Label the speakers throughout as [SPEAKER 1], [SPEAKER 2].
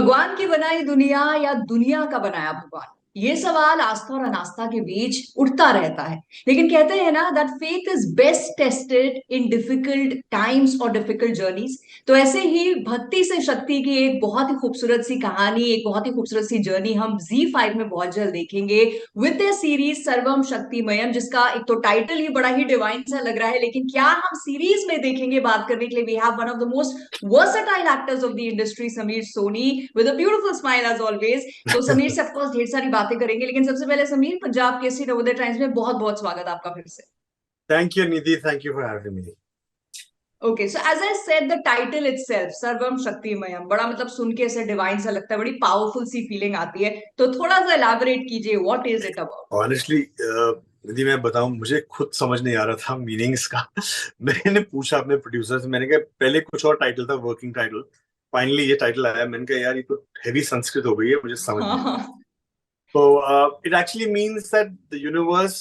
[SPEAKER 1] भगवान की बनाई दुनिया या दुनिया का बनाया भगवान, ये सवाल आस्था और अनास्था के बीच उठता रहता है। लेकिन कहते हैं ना that faith is best tested in difficult times और डिफिकल्ट जर्नीज। तो ऐसे ही भक्ति से शक्ति की एक बहुत ही खूबसूरत सी कहानी, एक बहुत ही खूबसूरत सी जर्नी हम Z5 में बहुत जल्द देखेंगे विद द सीरीज सर्वम शक्तिमयम, जिसका एक तो टाइटल ही बड़ा ही डिवाइन सा लग रहा है। लेकिन क्या हम सीरीज में देखेंगे, बात करने के लिए we have one of the most versatile actors of the industry, Sameer Soni, with a beautiful smile as always. तो समीर से ऑफकोर्स ढेर सारी बातें करेंगे, लेकिन सबसे पहले समीर, पंजाब केसरी नवोदय टाइम्स में बहुत बहुत स्वागत है आपका फिर से।
[SPEAKER 2] Thank you, Nidhi. Thank you for having me.
[SPEAKER 1] Okay, so as I said the title itself Sarvam Shaktimayam, बड़ा मतलब सुन के ऐसे डिवाइन सा लगता है, बड़ी पावरफुल सी फीलिंग आती है। तो थोड़ा सा एलैबोरेट कीजिए, what is it about?
[SPEAKER 2] Honestly, निधि मैं बताऊं, मुझे खुद समझ नहीं आ रहा था मीनिंग्स का। मैंने पूछा अपने प्रोड्यूसर से, मैंने कहा पहले कुछ और टाइटल था, वर्किंग टाइटल। फाइनली ये टाइटल आया। मैंने कहा यार ये तो हैवी संस्कृत हो गई है, मुझे समझ
[SPEAKER 1] हाँ
[SPEAKER 2] नहीं आ रहा।
[SPEAKER 1] हाँ।
[SPEAKER 2] तो it actually means that the universe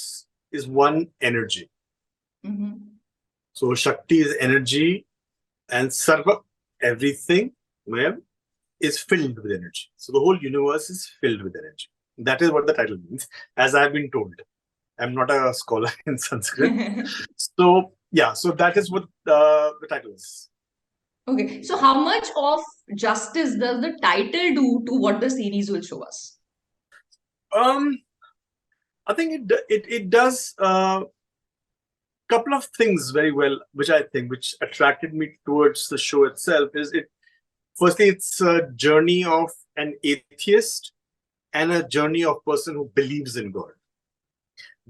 [SPEAKER 2] is one energy. So shakti is energy and सर्व everything is filled with energy. So the whole universe is filled with energy. That is what the title means, as I've been told. I'm not a scholar in Sanskrit. So, yeah, so that is what the title is.
[SPEAKER 1] Okay, so how much of justice does the title do to what the series will show us?
[SPEAKER 2] Um, I think it does couple of things very well, which I think which attracted me towards the show itself. Is it firstly, it's a journey of an atheist and a journey of a person who believes in God.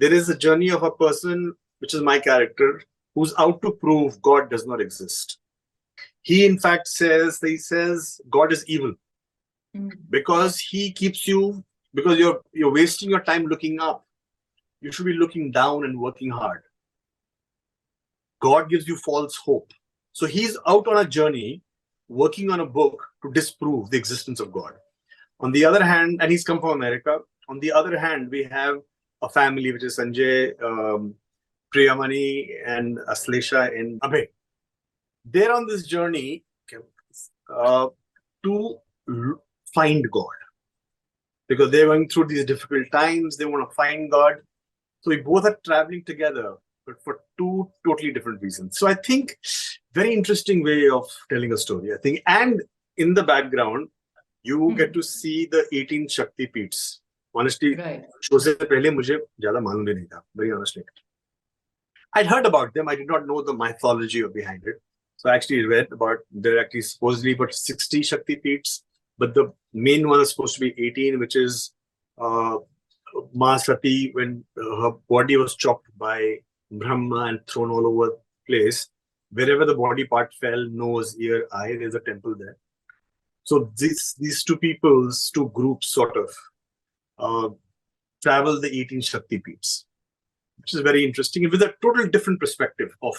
[SPEAKER 2] There is a journey of a person, which is my character, who's out to prove God does not exist. He, in fact, says God is evil because he keeps you, because you're wasting your time looking up. You should be looking down and working hard. God gives you false hope. So he's out on a journey, working on a book to disprove the existence of God. On the other hand, and he's come from America. On the other hand, we have a family, which is Sanjay, Priyamani, and Aslesha in Abhay. They're on this journey to find God, because they're going through these difficult times. They want to find God. So we both are traveling together, but for two totally different reasons. So I think very interesting way of telling a story, I think. And in the background, you get to see the 18 Shakti Peeths. Honestly, show se pehle mujhe zyada malum bhi nahi tha, very honestly. I'd heard about them. I did not know the mythology behind it. So I actually read about, there are actually supposedly about 60 Shakti Peeths, but the main one is supposed to be 18, which is Ma Sati, when her body was chopped by Brahma and thrown all over the place. Wherever the body part fell, nose, ear, eye, there's a temple there. So these two peoples, two groups sort of travel the 18 Shakti Peeths, which is very interesting, with a total different perspective of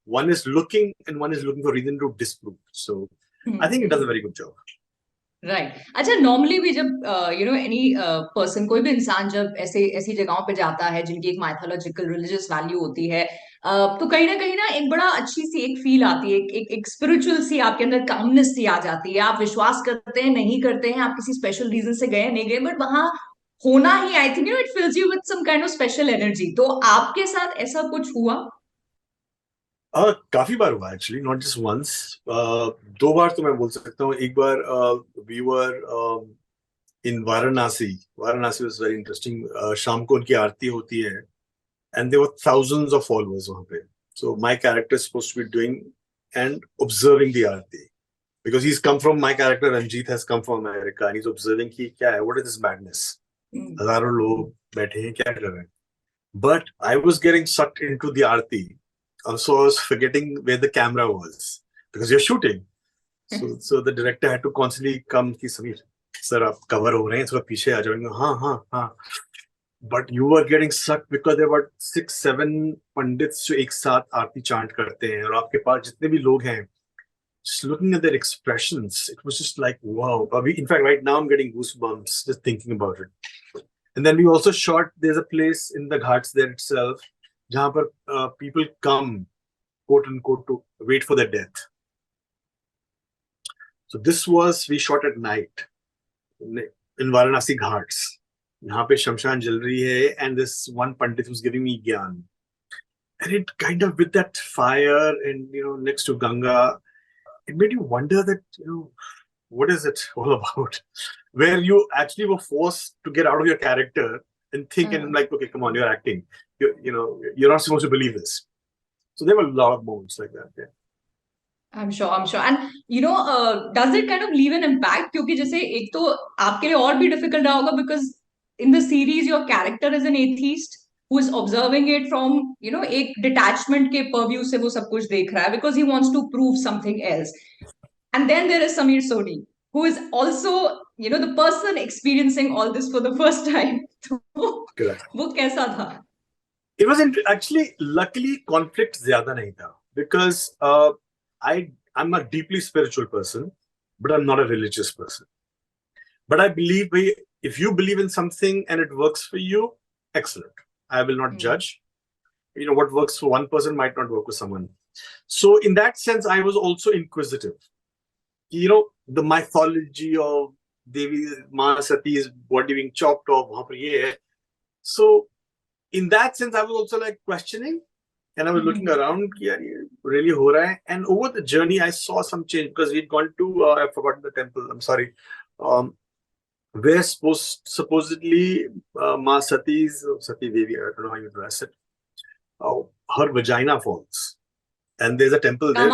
[SPEAKER 2] one is looking and one is looking for reason to disprove. So I think it does a very good job.
[SPEAKER 1] Right अच्छा, normally भी जब any person, कोई भी इंसान जब ऐसी जगहों पे जाता है जिनकी एक माइथोलॉजिकल रिलीजियस वैल्यू होती है, तो कहीं ना एक बड़ा अच्छी सी एक फील आती है, एक स्पिरिचुअल सी आपके अंदर कामनेस सी आ जाती है। आप विश्वास करते हैं नहीं करते हैं, आप किसी स्पेशल रीजन से गए नहीं गए, बट वहां होना ही, I think it fills you with some kind of special energy. तो आपके साथ ऐसा कुछ हुआ?
[SPEAKER 2] काफी बार हुआ एक्चुअली, नॉट जस्ट वंस। दो बार तो मैं बोल सकता हूँ। एक बार we were in Varanasi. Varanasi was very interesting. शाम को उनकी आरती होती है and there were thousands of followers वहां पे। So my character is supposed to be doing and observing the aarti, because he's come from, my character Ranjit has come from America, and he's observing कि क्या है, what is this madness, हजारों लोग बैठे हैं, क्या कर रहे हैं। But I was getting sucked into the aarti. Also, I was forgetting where the camera was, because you're shooting. So the director had to constantly come, कि समीर सर आप कवर हो रहे हैं, थोड़ा पीछे आ जाएंगे। हाँ हाँ हाँ। But you were getting sucked because there were 6-7 pandits जो एक साथ आरती चांट करते हैं, और आपके पास जितने भी लोग हैं, just looking at their expressions, it was just like wow. In fact, right now I'm getting goosebumps just thinking about it. And then we also shot, there's a place in the ghats there itself, जहाँ पर people come, quote unquote, to wait for their death. So this was, we shot at night in Varanasi Ghats. यहाँ पे शमशान जल रही है, and this one pandit was giving me gyan, and it kind of, with that fire and next to Ganga, it made you wonder that what is it all about, where you actually were forced to get out of your character and think, and like, okay, come on, you're acting, you're not supposed to believe this. So there were a lot of moments like that. Yeah.
[SPEAKER 1] I'm sure. And does it kind of leave an impact? क्योंकि जैसे एक तो आपके लिए और भी difficult रहा होगा, because in the series your character is an atheist who is observing it from एक detachment के purview से वो सब कुछ देख रहा है because he wants to prove something else. And then there is Samir Soni, who is also the person experiencing all this for the first time. तो वो कैसा था?
[SPEAKER 2] It was actually, luckily, conflict zyada nahi tha, because I'm a deeply spiritual person, but I'm not a religious person. But I believe, if you believe in something and it works for you, excellent. I will not judge. What works for one person might not work for someone. So in that sense, I was also inquisitive. The mythology of Devi Mahasati's body being chopped off. So in that sense, I was also like questioning, and I was looking around, really ho raha hai? And over the journey, I saw some change, because we'd gone to, I've forgotten the temple, I'm sorry, where supposedly Ma Sati Devi, I don't know how you address it, her vagina falls. And there's a temple there.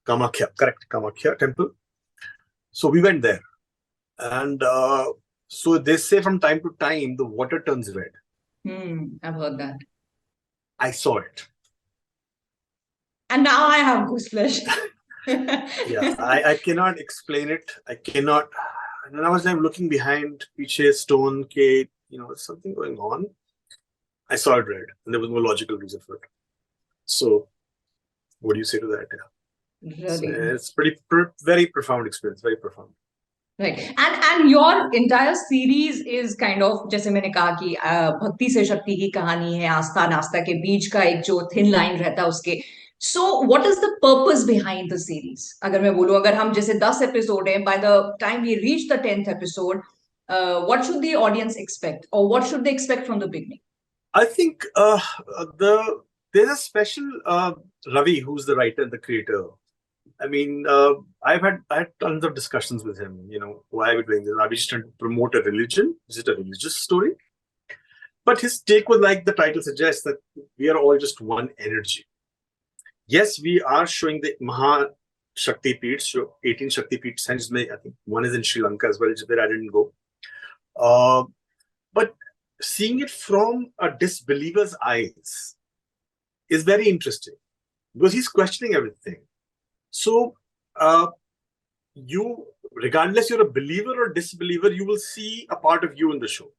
[SPEAKER 2] Kamakhya, correct, Kamakhya temple. So we went there. And so they say from time to time, the water turns red.
[SPEAKER 1] I've heard that.
[SPEAKER 2] I saw it.
[SPEAKER 1] And now I have gooseflesh.
[SPEAKER 2] Yeah, I cannot explain it. I cannot. And then I was like looking behind, piche stone, ke, something going on. I saw it red, and there was no logical reason for it. So, what do you say to that? Yeah.
[SPEAKER 1] Really?
[SPEAKER 2] So it's very profound experience, very profound.
[SPEAKER 1] Right. And your entire series is kind of, जैसे मैंने कहा कि भक्ति से शक्ति की कहानी है, आस्था नास्ता के बीच का एक जो thin line रहता है उसके. So what is the purpose behind the series? अगर मैं बोलूं, अगर हम जैसे 10 एपिसोड हैं, by the time we reach the 10th episode, what should the audience expect, or what should they expect from the beginning?
[SPEAKER 2] I think there's a special Ravi, who's the writer and the creator. I mean, I had tons of discussions with him. Why are we doing this? Are we just trying to promote a religion? Is it a religious story? But his take was, like the title suggests, that we are all just one energy. Yes, we are showing the Maha Shakti Peeths, so 18 Shakti Peeths, I think one is in Sri Lanka as well, where I didn't go. But seeing it from a disbeliever's eyes is very interesting, because he's questioning everything. So, regardless you're a believer or disbeliever, you will see a part of you in the show.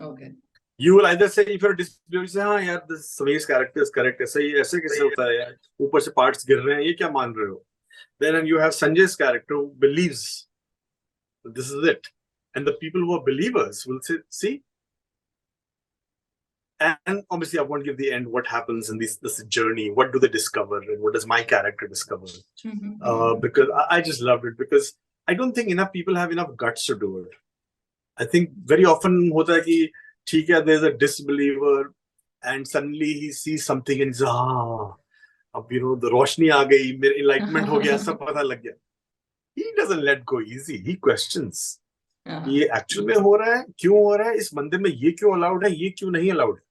[SPEAKER 1] Okay.
[SPEAKER 2] You will either say, if you're a disbeliever, you say, "हाँ यार, this Samir's character is correct. ऐसे कैसे होता है यार? ऊपर से parts गिर रहे हैं, ये क्या मान रहे हो?" Then you have Sanjay's character who believes that this is it, and the people who are believers will say, "See." And obviously, I won't give the end. What happens in this journey? What do they discover, and what does my character discover? Because I just loved it, because I don't think enough people have enough guts to do it. I think very often hota hai ki, theek hai, there's a disbeliever, and suddenly he sees something and he's the roshni aa gayi, mere enlightenment ho gaya, sab pata lag gaya. He doesn't let go easy. He questions. ये actual में हो रहा है, क्यों हो रहा है, इस मंदिर में ये क्यों अलाउड है, ये क्यों नहीं अलाउड है.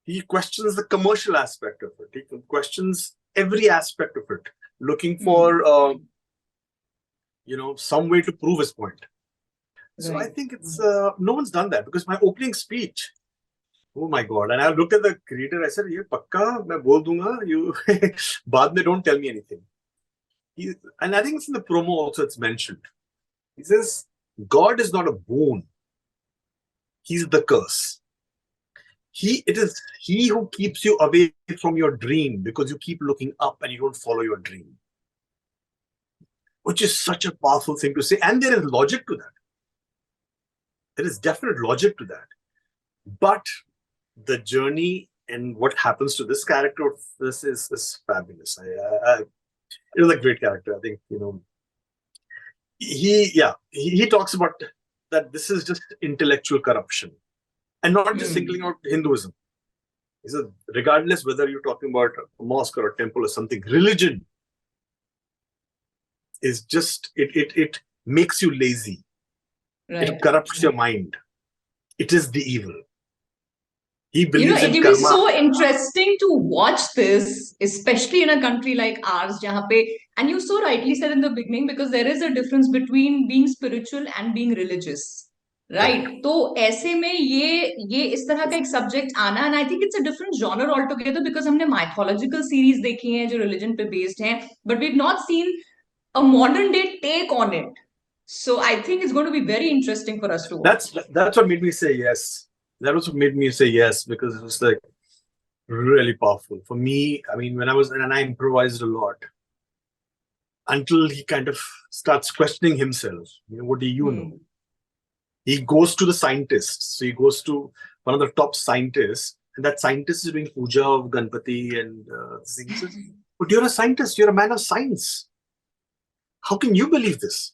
[SPEAKER 2] He questions the commercial aspect of it. He questions every aspect of it, looking for some way to prove his point. So right. I think it's no one's done that, because my opening speech, oh my God, and I looked at the creator, I said, "Ye pakka, main bol dunga, you baad mein don't tell me anything." And I think it's in the promo also, it's mentioned. He says, God is not a boon. He's the curse. It is he who keeps you away from your dream, because you keep looking up and you don't follow your dream. Which is such a powerful thing to say. And there is logic to that. There is definite logic to that. But the journey and what happens to this character, this is fabulous. It was a great character. I think, he talks about that this is just intellectual corruption, and not just singling
[SPEAKER 1] Hmm.
[SPEAKER 2] out Hinduism. He says, regardless whether you're talking about a mosque or a temple or something, religion is just it makes you lazy. It
[SPEAKER 1] Right.
[SPEAKER 2] corrupts your mind. It is the evil. He
[SPEAKER 1] You know,
[SPEAKER 2] believes
[SPEAKER 1] it
[SPEAKER 2] in
[SPEAKER 1] will be
[SPEAKER 2] karma.
[SPEAKER 1] so interesting to watch this, especially in a country like ours, jahan pe, and you so rightly said in the beginning, because there is a difference between being spiritual and being religious.
[SPEAKER 2] Correct.
[SPEAKER 1] Right. तो ऐसे में ये इस तरह का एक subject आना, and I think it's a different genre altogether, because हमने माइथोलॉजिकल सीरीज देखी हैं जो रिलीजन पे बेस्ड हैं, but we have not seen a modern day take on it. So I think it's going to be very interesting for us to watch.
[SPEAKER 2] That's what made me say yes. That was what made me say yes, because it was like really powerful for me. I mean, when I improvised a lot until he kind of starts questioning himself. What do you know?
[SPEAKER 1] Hmm.
[SPEAKER 2] He goes to the scientists. So he goes to one of the top scientists, and that scientist is doing puja of Ganpati and things. He says, but you're a scientist. You're a man of science. How can you believe this?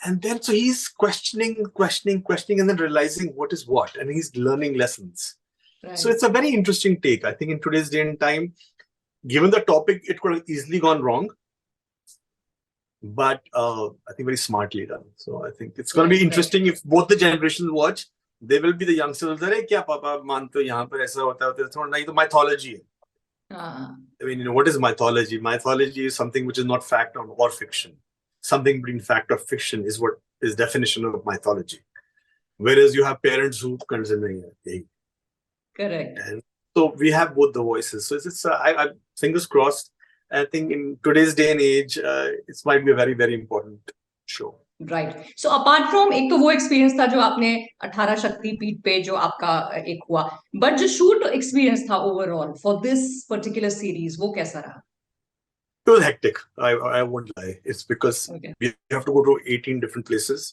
[SPEAKER 2] And then so he's questioning, and then realizing what is what, and he's learning lessons. So
[SPEAKER 1] Right.
[SPEAKER 2] it's a very interesting take. I think in today's day and time, given the topic, it could have easily gone wrong, but I think very smartly done. So I think it's going to be
[SPEAKER 1] Right. Right.
[SPEAKER 2] interesting if both the generations watch. They will be the youngsters. अरे क्या पापा मानते हो यहाँ पर ऐसा होता है थोड़ा नहीं तो mythology है. I mean, what is mythology? Mythology is something which is not fact or fiction. Something between fact or fiction is what is definition of mythology. Whereas you have parents who consider it.
[SPEAKER 1] Correct.
[SPEAKER 2] And so we have both the voices. So it's I fingers crossed. I think in today's day and age, it might be a very, very important show.
[SPEAKER 1] Right. So apart from, एक तो वो experience था जो आपने 18 शक्तिपीठ पे जो आपका एक हुआ, बट जो शूट एक्सपीरियंस था overall for this particular series, वो कैसा रहा?
[SPEAKER 2] It was hectic. I won't lie. It's because
[SPEAKER 1] Okay.
[SPEAKER 2] we have to go to 18 different places.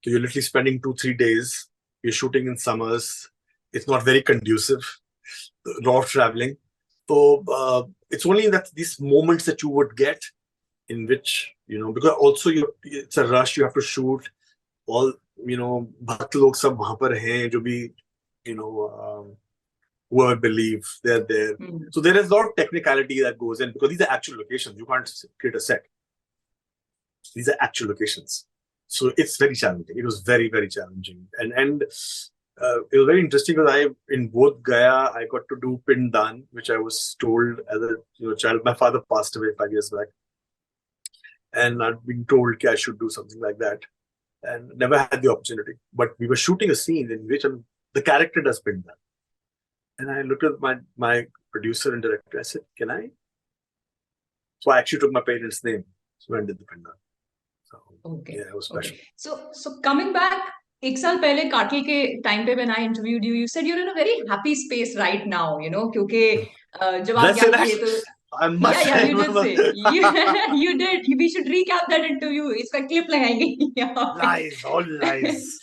[SPEAKER 2] So you're literally spending 2-3 days. You're shooting in summers. It's not very conducive. A lot of traveling. So it's only that these moments that you would get in which, because also it's a rush. You have to shoot all, भक्त लोग सब वहां पर हैं जो भी, whoever believe they're there. So there is a lot of technicality that goes in because these are actual locations. You can't create a set. These are actual locations. So it's very challenging. It was very, very challenging. And it was very interesting because in both Gaya, I got to do Pindan, which I was told as a child. My father passed away 5 years back. And I'd been told I should do something like that. And never had the opportunity. But we were shooting a scene in which the character does Pindan. And I looked at my producer and director. I said, can I? So I actually took my parents' name. So I did the Pindan. So,
[SPEAKER 1] okay.
[SPEAKER 2] Yeah, it was special.
[SPEAKER 1] Okay. So coming back, एक साल पहले काटल के time पे when I interviewed you, you said you're in a very happy space right now, क्योंकि जब आप young थे तो
[SPEAKER 2] I must
[SPEAKER 1] yeah, you did say. You did. We should recap that interview. इसका clip लगाएंगे यहाँ पे.
[SPEAKER 2] Lies, all lies.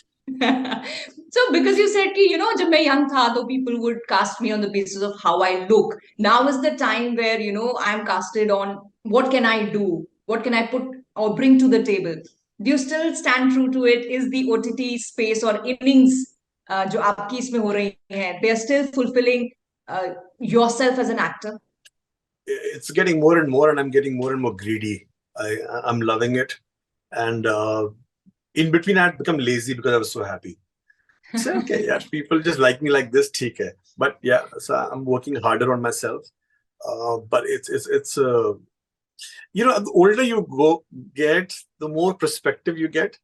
[SPEAKER 1] So because you said कि जब मैं young था तो people would cast me on the basis of how I look. Now is the time where I'm casted on what can I do, what can I put or bring to the table. Do you still stand true to it? Is the OTT space or innings जो आपकी इसमें हो रही हैं, they are still fulfilling yourself as an actor?
[SPEAKER 2] It's getting more and more, and I'm getting more and more greedy. I'm loving it, and in between I had become lazy because I was so happy. So okay, yeah, people just like me like this, theek hai. But yeah, so I'm working harder on myself. But it's the older you get, the more perspective you get.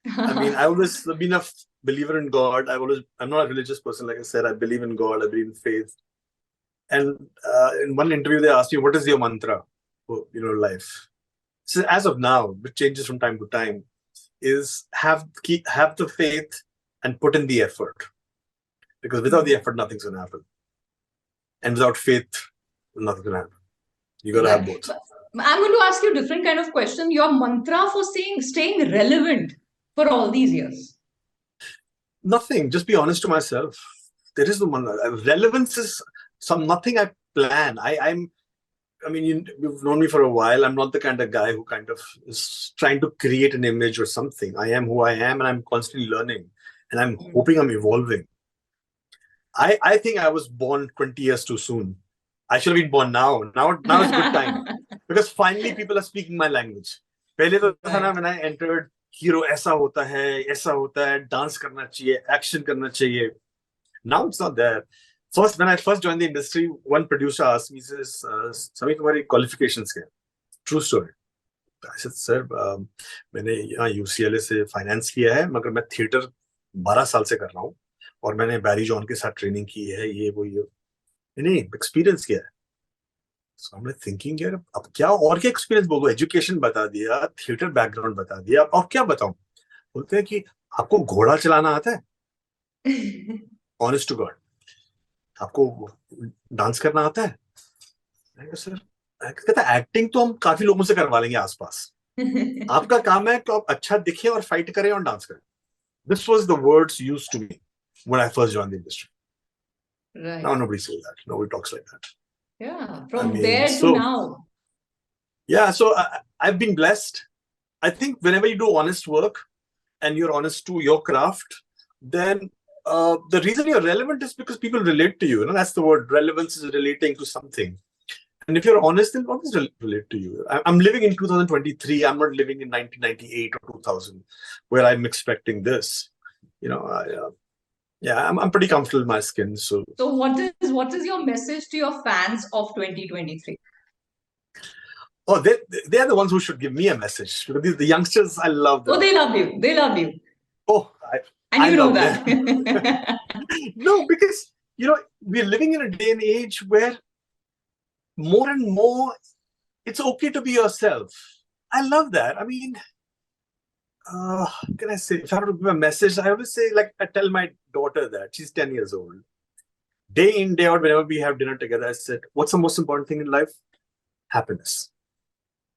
[SPEAKER 2] I mean, I always been a believer in God. I'm not a religious person, like I said. I believe in God. I believe in faith. And in one interview, they asked me, "What is your mantra for life?" So as of now, which changes from time to time, is have the faith and put in the effort. Because without the effort, nothing's going to happen. And without faith, nothing's going to happen. You got to have both.
[SPEAKER 1] I'm going to ask you a different kind of question. Your mantra for staying relevant for all these years?
[SPEAKER 2] Nothing. Just be honest to myself. There is no mantra. Relevance is nothing I plan. I mean, you've known me for a while. I'm not the kind of guy who kind of is trying to create an image or something. I am who I am, and I'm constantly learning, and I'm hoping I'm evolving. I think I was born 20 years too soon. I should have been born now. Now is a good time because finally people are speaking my language. पहले तो था ना, when I entered, hero ऐसा होता है, dance करना चाहिए, action करना चाहिए. Now it's not there. First, when I first joined the industry, one producer asked me, he says, "Sami, तुम्हारी qualifications क्या है?" True story. I said, "Sir, मैंने यहाँ UCLA से finance किया है, मगर मैं theater 12 साल से कर रहा हूँ, और मैंने बैरी जॉन के साथ ट्रेनिंग की है, ये वो ये नहीं एक्सपीरियंस किया है." So I'm like thinking, यार अब क्या और क्या एक्सपीरियंस बोलो, एजुकेशन बता दिया, थिएटर बैकग्राउंड बता दिया, और क्या बताऊं. बोलते हैं कि आपको घोड़ा चलाना आता है, ऑनेस्ट टू गॉड, आपको डांस करना आता है. सर कहता है एक्टिंग तो हम काफी लोगों से करवा लेंगे आसपास, आपका काम है कि आप अच्छा दिखे और फाइट करें और डांस करें. This was the words used to me when I first joined the industry.
[SPEAKER 1] Right.
[SPEAKER 2] Now nobody says that. Nobody talks like that.
[SPEAKER 1] Yeah, from there to now.
[SPEAKER 2] Yeah, so I've been blessed. I think whenever you do honest work and you're honest to your craft, then the reason you're relevant is because people relate to you. You know, that's the word. Relevance is relating to something. And if you're honest, then what does relate to you? I'm living in 2023. I'm not living in 1998 or 2000, where I'm expecting this. You know, I'm pretty comfortable in my skin. So
[SPEAKER 1] what is your message to your fans of 2023?
[SPEAKER 2] Oh, they are the ones who should give me a message, because the youngsters, I love them.
[SPEAKER 1] Oh, they love you. They love you.
[SPEAKER 2] Oh,
[SPEAKER 1] and you
[SPEAKER 2] I
[SPEAKER 1] know
[SPEAKER 2] love
[SPEAKER 1] that.
[SPEAKER 2] No, because we're living in a day and age where more and more it's okay to be yourself. I love that. I mean, can I say, if I have to give a message, I always say, like, I tell my daughter that she's 10 years old. Day in, day out, whenever we have dinner together, I said, what's the most important thing in life? Happiness.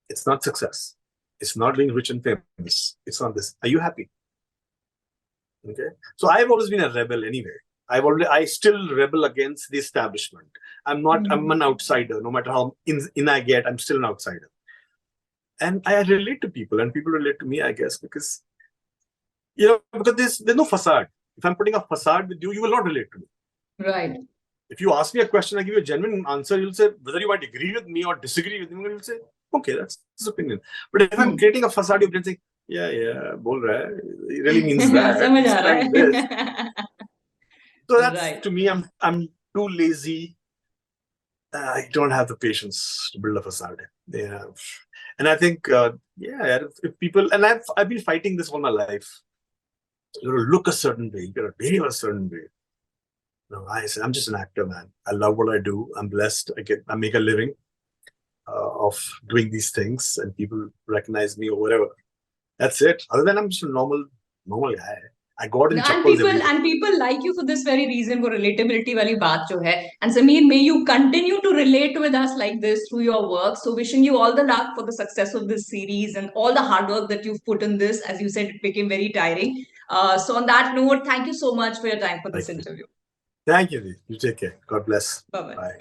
[SPEAKER 2] It's not success. It's not being rich and famous. It's not this. Are you happy? Okay. So I've always been a rebel anyway. I still rebel against the establishment. I'm an outsider. No matter how in I get, I'm still an outsider. And I relate to people, and people relate to me, I guess, because because there's no facade. If I'm putting a facade with you, you will not relate to me.
[SPEAKER 1] Right.
[SPEAKER 2] If you ask me a question, I give you a genuine answer, you'll say, whether you might agree with me or disagree with me, you'll say, okay, that's his opinion. But if I'm creating a facade, you can say, yeah, bol raha hai. It really means that. So that's right. To me, I'm too lazy. I don't have the patience to build a facade. Yeah. And I think, if people, and I've been fighting this all my life. You gotta look a certain way, you gotta behave a certain way. No, I'm just an actor, man. I love what I do. I'm blessed. I make a living of doing these things, and people recognize me or whatever. That's it. Other than I'm just a normal guy. I got in chappals everywhere.
[SPEAKER 1] And people like you for this very reason, for relatability wali baat jo hai. And Sameer, may you continue to relate with us like this through your work. So wishing you all the luck for the success of this series and all the hard work that you've put in this. As you said, it became very tiring. So on that note, thank you so much for your time for this interview.
[SPEAKER 2] Thank you. You take care. God bless.
[SPEAKER 1] Bye-bye.
[SPEAKER 2] Bye.